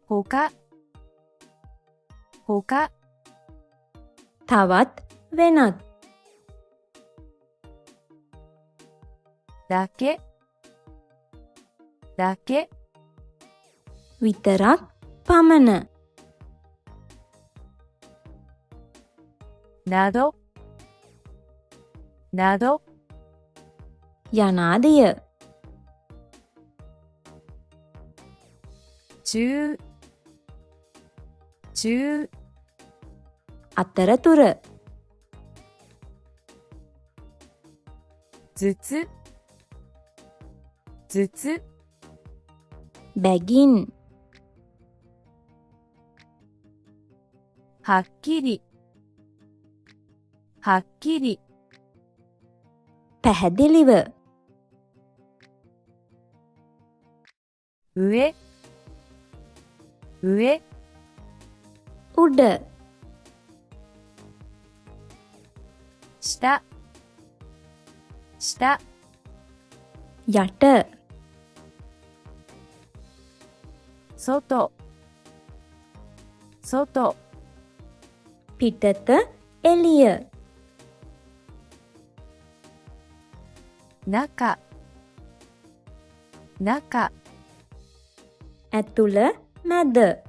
他他 තවත් වෙනත් だけだけ විතරක් පමණ などなど යනාදිය 中中 අතරතුර ずつずつ බැගින් はっきりはっきり පැහැදිලිව 上上 උඩ 下下 යට 外外 පිටත එළිය 中中 ඇතුළ මැද